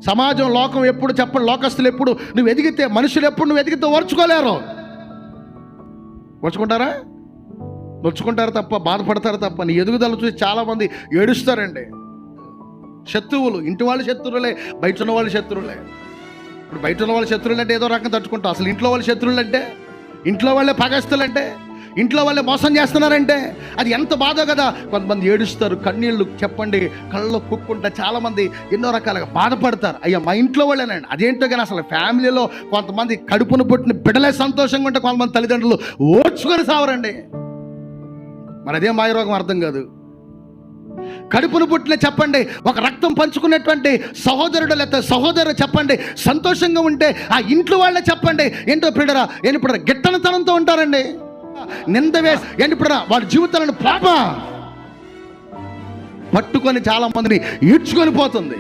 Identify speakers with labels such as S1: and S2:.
S1: సమాజం, లోకం ఎప్పుడు చెప్పండి, లోకస్తులు ఎప్పుడు నువ్వు ఎదిగితే, మనుషులు ఎప్పుడు నువ్వు ఎదిగితే ఓర్చుకోలేరు. ఓర్చుకుంటారా? నొచ్చుకుంటారు తప్ప, బాధపడతారు తప్ప. నీ ఎదుగుదల చూసి చాలామంది ఏడుస్తారండి. శత్రువులు, ఇంటి వాళ్ళ శత్రువులే, బయట ఉన్న వాళ్ళ శత్రువులే. ఇప్పుడు బయట ఉన్న వాళ్ళ శత్రువులు అంటే ఏదో రకంగా తట్టుకుంటాం. అసలు ఇంట్లో వాళ్ళ శత్రువులు అంటే, ఇంట్లో వాళ్ళే పగస్తులంటే, ఇంట్లో వాళ్ళే మోసం చేస్తున్నారంటే అది ఎంత బాధో కదా. కొంతమంది ఏడుస్తారు, కన్నీళ్ళు చెప్పండి కళ్ళలో కుక్కుంటా. చాలామంది ఎన్నో రకాలుగా బాధపడతారు. అయ్యా మా ఇంట్లో వాళ్ళేనండి. అదేంటో కానీ అసలు ఫ్యామిలీలో కొంతమంది కడుపును పుట్టిన బిడ్డలే సంతోషంగా ఉంటే కొంతమంది తల్లిదండ్రులు ఓడ్చుకొని సావరండి. మరి అదే మాయరోగం అర్థం కాదు. కడుపును పుట్టిన చెప్పండి, ఒక రక్తం పంచుకున్నటువంటి సహోదరుడు లేకపోతే సహోదరు చెప్పండి సంతోషంగా ఉంటే ఆ ఇంట్లో వాళ్ళే చెప్పండి ఏంటో పిల్లరా ఇప్పుడు గిట్టనతనంతో ఉంటారండి. నింద వేసి ఇప్పుడు వాడి జీవితాలను పాప పట్టుకొని చాలా మందిని ఈడ్చుకొని పోతుంది.